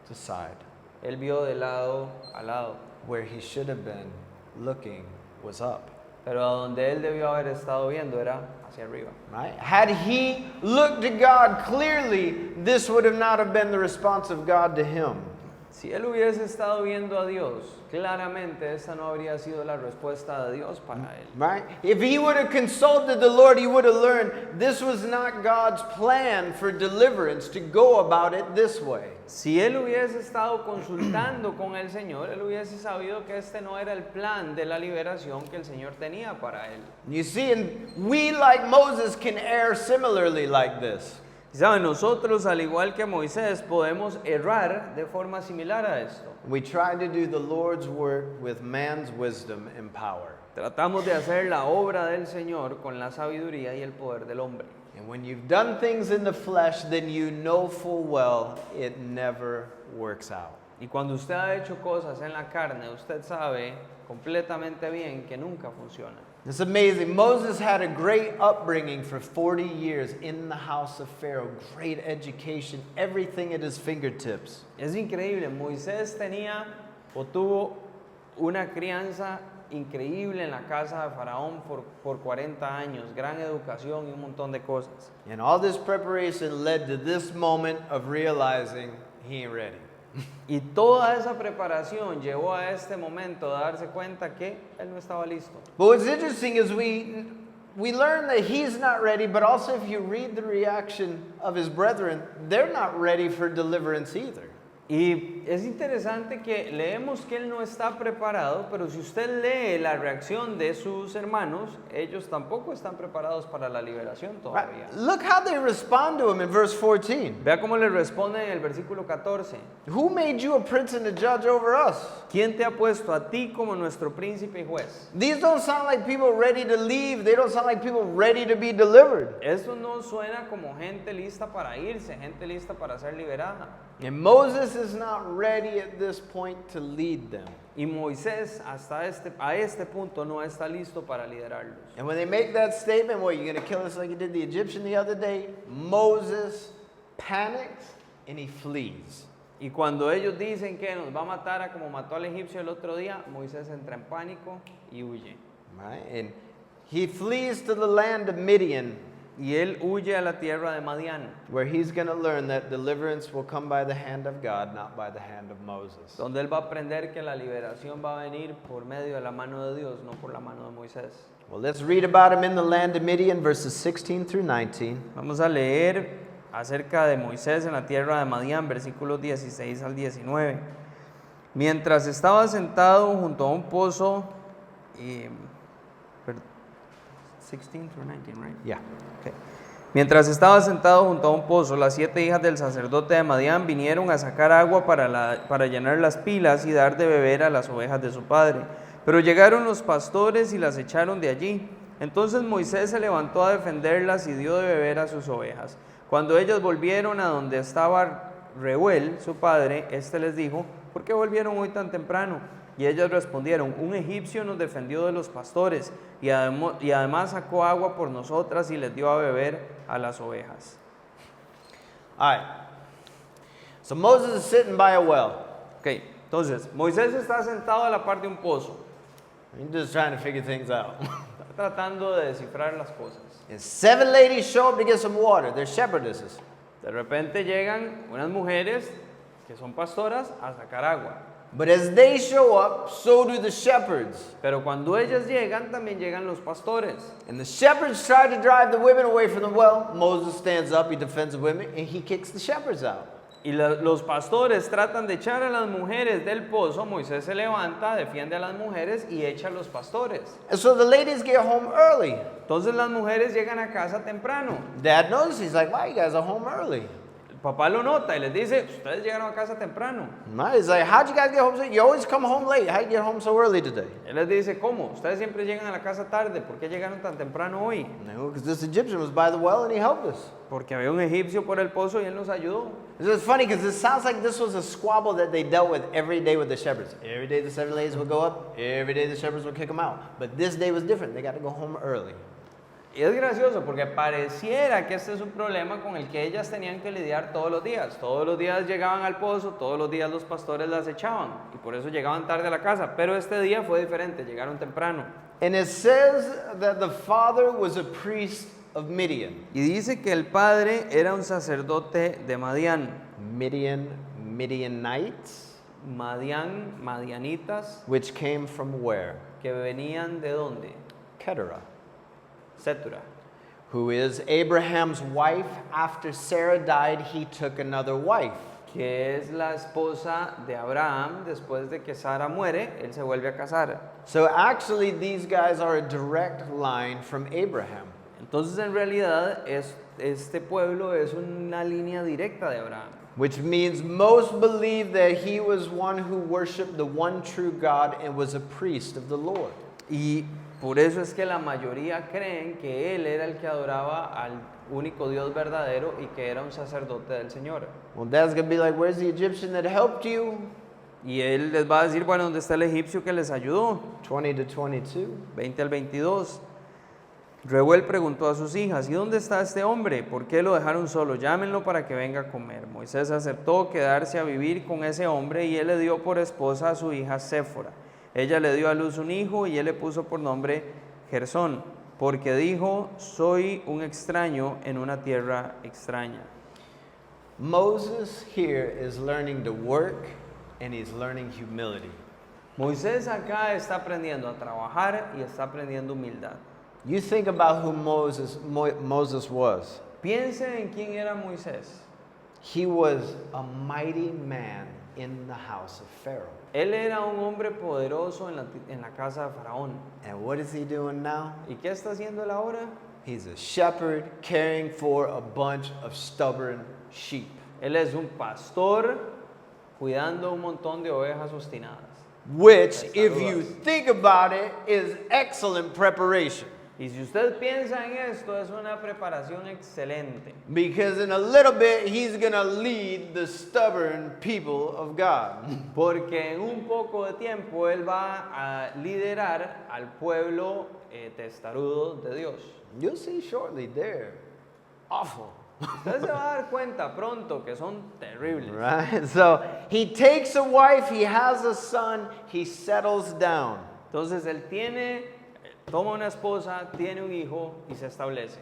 to side. Él vio de lado a lado. Where he should have been looking was up. Pero a donde él debió haber estado viendo era hacia arriba. Right? Had he looked to God clearly, this would have not have been the response of God to him. Si él hubiese estado viendo a Dios, claramente esta no habría sido la respuesta de Dios para él. Right? If he would have consulted the Lord, he would have learned this was not God's plan for deliverance to go about it this way. Si él hubiese estado consultando con el Señor, él hubiese sabido que este no era el plan de la liberación que el Señor tenía para él. You see, and we like Moses can err similarly like this. Y saben, nosotros al igual que Moisés podemos errar de forma similar a esto. We try to do the Lord's work with man's wisdom and power. Tratamos de hacer la obra del Señor con la sabiduría y el poder del hombre. And when you've done things in the flesh, then you know full well it never works out. Y cuando usted ha hecho cosas en la carne, usted sabe completamente bien que nunca funciona. It's amazing. Moses had a great upbringing for 40 years in the house of Pharaoh. Great education, everything at his fingertips. Es increíble, Moisés tenía o tuvo una crianza increíble en la casa de Faraón por 40 años, gran educación y un montón de cosas. And all this preparation led to this moment of realizing he ain't ready. Y toda esa preparación llevó a este momento de darse cuenta que él no estaba listo. But what's interesting is we learn that he's not ready, but also if you read the reaction of his brethren, they're not ready for deliverance either. Y es interesante que leemos que él no está preparado, pero si usted lee la reacción de sus hermanos, ellos tampoco están preparados para la liberación todavía. Right? Look how they respond to him in verse 14. Vea cómo le responde en el versículo 14. Who made you a prince and a judge over us? ¿Quién te ha puesto a ti como nuestro príncipe y juez? These don't sound like people ready to leave. They don't sound like people ready to be delivered. Esto no suena como gente lista para irse, gente lista para ser liberada. And Moses is not ready at this point to lead them. Y Moisés a este punto no está listo para liderarlos. And when they make that statement, what, you're going to kill us like you did the Egyptian the other day? Moses panics and he flees. Y cuando ellos dicen que nos va a matar a como mató al egipcio el otro día, Moisés entra en pánico y huye. Right? And he flees to the land of Midian, Y él huye a la tierra de Madián, where he's going to learn that deliverance will come by the hand of God, not by the hand of Moses. donde él va a aprender que la liberación va a venir por medio de la mano de Dios, no por la mano de Moisés. Well, let's read about him in the land of Midian, verses 16 through 19. Vamos a leer acerca de Moisés en la tierra de Madián, versículos 16 al 19. Mientras estaba sentado junto a un pozo, 16 through 19, right? Yeah. Okay. Mientras estaba sentado junto a un pozo, las 7 hijas del sacerdote de Madián vinieron a sacar agua para llenar las pilas y dar de beber a las ovejas de su padre. Pero llegaron los pastores y las echaron de allí. Entonces Moisés se levantó a defenderlas y dio de beber a sus ovejas. Cuando ellas volvieron a donde estaba Reuel, su padre, éste les dijo: ¿por qué volvieron hoy tan temprano? Y ellas respondieron: un egipcio nos defendió de los pastores y además sacó agua por nosotras y les dio a beber a las ovejas. All right. So Moses is sitting by a well. Ok, entonces Moisés está sentado a la par de un pozo. He's just trying to figure things out. Está tratando de descifrar las cosas. And 7 ladies show up to get some water. They're shepherdesses. De repente llegan unas mujeres que son pastoras a sacar agua. But as they show up, so do the shepherds. Pero cuando ellas llegan, también llegan los pastores. And the shepherds try to drive the women away from the well. Moses stands up, he defends the women, and he kicks the shepherds out. Y los pastores tratan de echar a las mujeres del pozo. Moisés se levanta, defiende a las mujeres y echa a los pastores. And so the ladies get home early. Entonces las mujeres llegan a casa temprano. Dad knows, he's like, "Why you guys are home early?" El papá lo nota y les dice: ustedes llegaron a casa temprano. He's like, "How'd you guys get home so You always come home late. How'd you get home so early today?" Él les dice: ¿cómo? Ustedes siempre llegan a la casa tarde. ¿Por qué llegaron tan temprano hoy? No, because this Egyptian was by the well and he helped us. Porque había un egipcio por el pozo y él nos ayudó. It's funny because it sounds like this was a squabble that they dealt with every day with the shepherds. Every day the 7 ladies would go up. Every day the shepherds would kick them out. But this day was different. They got to go home early. Y es gracioso porque pareciera que este es un problema con el que ellas tenían que lidiar todos los días. Todos los días llegaban al pozo, todos los días los pastores las echaban y por eso llegaban tarde a la casa. Pero este día fue diferente, llegaron temprano. And it says that the father was a priest of Midian. Y dice que el padre era un sacerdote de Madián. Midianites. Madianitas. Which came from where? Que venían de dónde? Keturah. Setura. Who is Abraham's wife. After Sarah died, he took another wife. Que es la esposa de Abraham. Después de que Sara muere, él se vuelve a casar. So actually these guys are a direct line from Abraham. Entonces en realidad este pueblo es una línea directa de Abraham. Which means most believe that he was one who worshiped the one true God and was a priest of the Lord. Y por eso es que la mayoría creen que él era el que adoraba al único Dios verdadero y que era un sacerdote del Señor. Well, Dad's going to be like, "Where's the Egyptian that helped you?" Y él les va a decir: bueno, ¿dónde está el egipcio que les ayudó? 20 to 22. 20 al 22. Reuel preguntó a sus hijas: ¿y dónde está este hombre? ¿Por qué lo dejaron solo? Llámenlo para que venga a comer. Moisés aceptó quedarse a vivir con ese hombre y él le dio por esposa a su hija Séfora. Ella le dio a luz un hijo y él le puso por nombre Gersón, porque dijo: soy un extraño en una tierra extraña. Moses here is learning to work and he's learning humility. Moisés acá está aprendiendo a trabajar y está aprendiendo humildad. You think about who Moses was. Piense en quién era Moisés. He was a mighty man in the house of Pharaoh. Él era un hombre poderoso en la casa de Faraón. And what is he doing now? ¿Y qué está haciendo él ahora? He's a shepherd caring for a bunch of stubborn sheep. Él es un pastor cuidando un montón de ovejas obstinadas. Which, if you think about it, is excellent preparation. Y si usted piensa en esto, es una preparación excelente. Because in a little bit, he's going to lead the stubborn people of God. Porque en un poco de tiempo él va a liderar al pueblo testarudo de Dios. You'll see shortly, they're awful. Usted se va a dar cuenta pronto que son terribles. Right? So he takes a wife, he has a son, he settles down. Entonces él toma una esposa, tiene un hijo y se establece.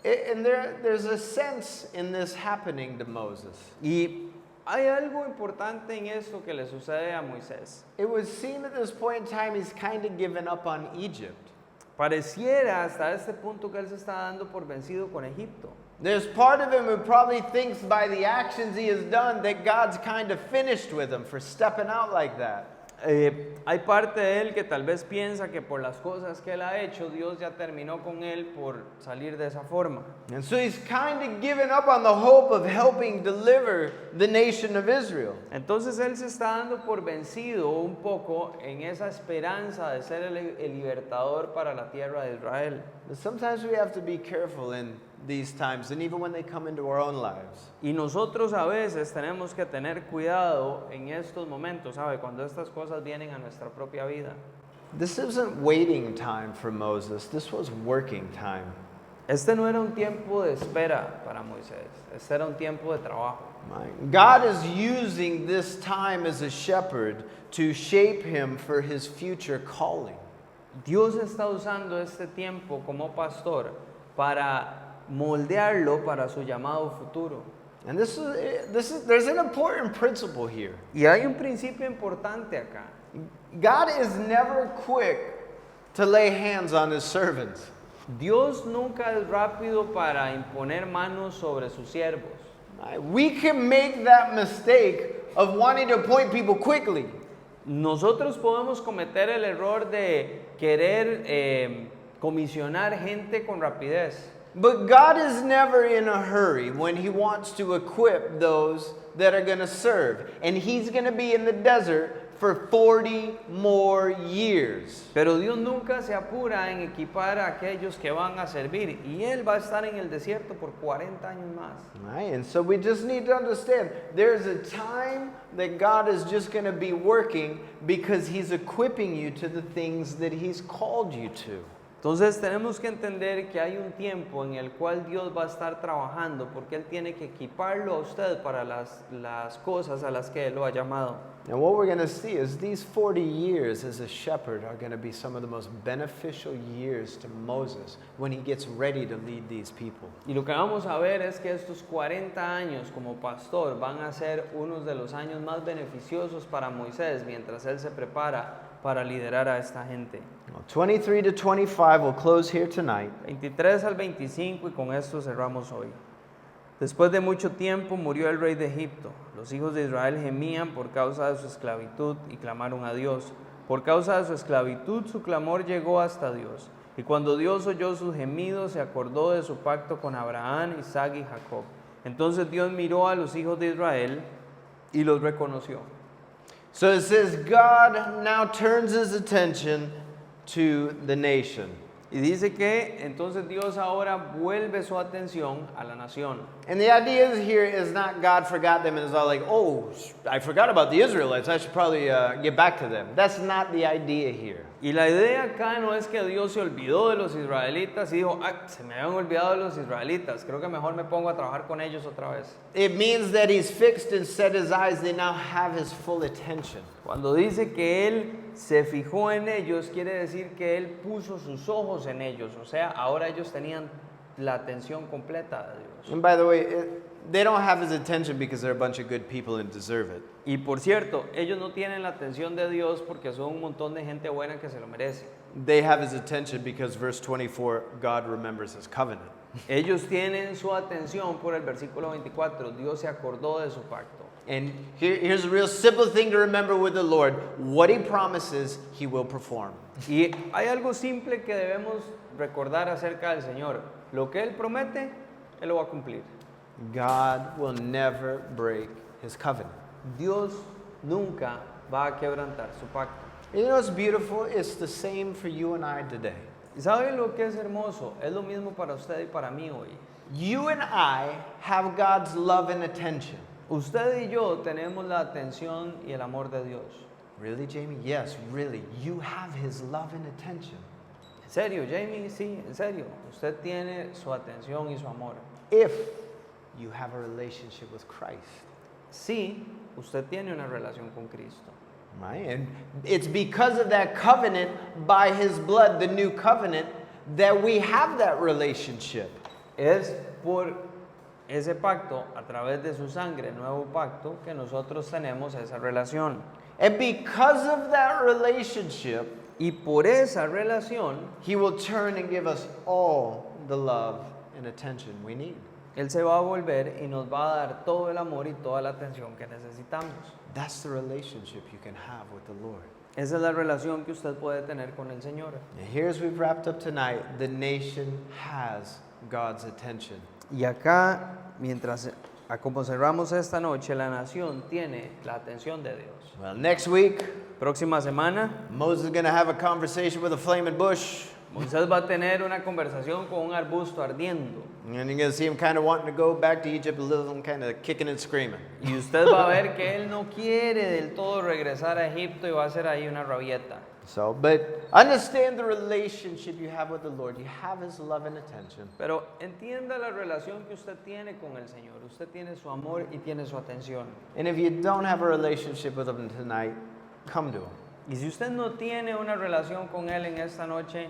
And there's a sense in this happening to Moses. Y hay algo importante en esto que le sucede a Moisés. It would seem at this point in time he's kind of given up on Egypt. Pareciera hasta este punto que él se está dando por vencido con Egipto. There's part of him who probably thinks by the actions he has done that God's kind of finished with him for stepping out like that. Hay parte de él que tal vez piensa que por las cosas que él ha hecho, Dios ya terminó con él por salir de esa forma. And so he's kind of given up on the hope of helping deliver the nation of Israel. Entonces él se está dando por vencido un poco en esa esperanza de ser el libertador para la tierra de Israel. But sometimes we have to be careful in these times, and even when they come into our own lives. Y nosotros a veces tenemos que tener cuidado en estos momentos, ¿sabe? Cuando estas cosas vienen a nuestra propia vida. This isn't waiting time for Moses, this was working time. Este no era un tiempo de espera para Moisés, este era un tiempo de trabajo. God is using this time as a shepherd to shape him for his future calling. Dios está usando este tiempo como pastor para moldearlo para su llamado futuro. And there's an important principle here. Y hay un principio importante acá. God is never quick to lay hands on his servants. Dios nunca es rápido para imponer manos sobre sus siervos. We can make that mistake of wanting to appoint people quickly. Nosotros podemos cometer el error de querer comisionar gente con rapidez. But God is never in a hurry when he wants to equip those that are going to serve. And he's going to be in the desert for 40 more years. Pero Dios nunca se apura en equipar a aquellos que van a servir y Él va a estar en el desierto por 40 años más. Right? And so we just need to understand there's a time that God is just going to be working because he's equipping you to the things that he's called you to. Entonces tenemos que entender que hay un tiempo en el cual Dios va a estar trabajando porque Él tiene que equiparlo a usted para las cosas a las que Él lo ha llamado. And what we're going to see is these 40 years as a shepherd are going to be some of the most beneficial years to Moses when he gets ready to lead these people. Y lo que vamos a ver es que estos 40 años como pastor van a ser unos de los años más beneficiosos para Moisés mientras él se prepara para liderar a esta gente. 23 to 25 will close here tonight. 23 al 25 y con esto cerramos hoy. Después de mucho tiempo murió el rey de Egipto. Los hijos de Israel gemían por causa de su esclavitud y clamaron a Dios. Por causa de su esclavitud su clamor llegó hasta Dios. Y cuando Dios oyó sus gemidos se acordó de su pacto con Abraham, Isaac y Jacob. Entonces Dios miró a los hijos de Israel y los reconoció. So it says God now turns his attention to the nation. Y dice que entonces Dios ahora vuelve su atención a la nación. And the idea here is not God forgot them and is all like, oh, I forgot about the Israelites. I should probably get back to them. That's not the idea here. Y la idea acá no es que Dios se olvidó de los israelitas y dijo, se me habían olvidado de los israelitas, creo que mejor me pongo a trabajar con ellos otra vez. It means that he's fixed and set his eyes. They now have his full attention. Cuando dice que Él se fijó en ellos, quiere decir que Él puso sus ojos en ellos. O sea, ahora ellos tenían la atención completa de Dios. And by the way, they don't have his attention because they're a bunch of good people and deserve it. Y por cierto, ellos no tienen la atención de Dios porque son un montón de gente buena que se lo merece. They have his attention because verse 24, God remembers his covenant. Ellos tienen su atención por el versículo 24. Dios se acordó de su pacto. And here's a real simple thing to remember with the Lord. What he promises, he will perform. Y hay algo simple que debemos recordar acerca del Señor. Lo que Él promete, Él lo va a cumplir. God will never break his covenant. Dios nunca va a quebrantar su pacto. And you know what's beautiful? It's the same for you and I today. ¿Y saben lo que es hermoso? Es lo mismo para usted y para mí hoy. You and I have God's love and attention. Usted y yo tenemos la atención y el amor de Dios. Really, Jamie? Yes, really. You have his love and attention. ¿En serio, Jamie? Sí, en serio. Usted tiene su atención y su amor. If you have a relationship with Christ. Sí, usted tiene una relación con Cristo. Right? And it's because of that covenant by his blood, the new covenant, that we have that relationship. Es por ese pacto, a través de su sangre, nuevo pacto, que nosotros tenemos esa relación. And because of that relationship, y por esa relación, he will turn and give us all the love and attention we need. Él se va a volver y nos va a dar todo el amor y toda la atención que necesitamos. That's the relationship you can have with the Lord. Esa es la relación que usted puede tener con el Señor. And here, as we've wrapped up tonight, the nation has God's attention. Y acá, como cerramos esta noche, la nación tiene la atención de Dios. Well, next week, Próxima semana, Moses is going to have a conversation with a flaming bush. Moisés va a tener una conversación con un arbusto ardiendo. And you're going to see him kind of wanting to go back to Egypt a little, kind of kicking and screaming. Y usted va a ver que él no quiere del todo regresar a Egipto y va a hacer ahí una rabieta. So, but understand the relationship you have with the Lord. You have His love and attention. Pero entienda la relación que usted tiene con el Señor. Usted tiene su amor y tiene su atención. And if you don't have a relationship with Him tonight, come to Him. Y si usted no tiene una relación con Él en esta noche,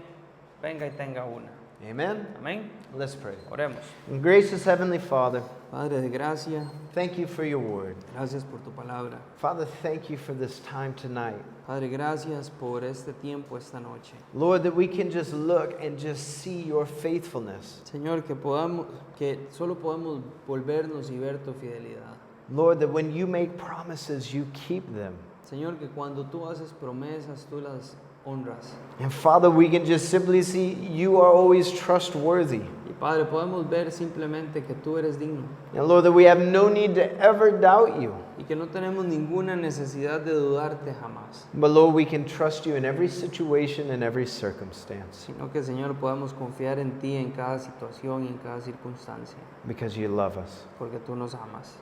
venga y tenga una. Amen? Amén. Let's pray. Oremos. And gracious Heavenly Father, Padre de gracia, thank you for your word. gracias por tu palabra. Father, thank you for this time tonight. Padre, gracias por este tiempo, esta noche. Lord, that we can just look and just see your faithfulness. Señor, que solo podemos volvernos y ver tu fidelidad. Lord, that when you make promises, you keep them. Señor, que cuando tú haces promesas, tú las honras. And Father, we can just simply see you are always trustworthy. Y Padre, podemos ver simplemente que tú eres digno. And Lord, that we have no need to ever doubt you. Y que no tenemos ninguna necesidad de dudarte jamás. But Lord, we can trust you in every situation and every circumstance Sino que, Señor, podemos confiar en ti en cada situación y en cada circunstancia. because you love us. Porque tú nos amas.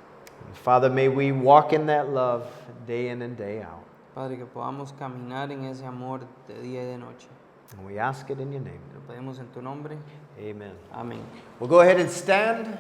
And Father, may we walk in that love day in and day out. Padre, que podamos caminar en ese amor de día y de noche. And we ask it in your name. Lo pedimos en tu nombre. Amen. Amén. We'll go ahead and stand.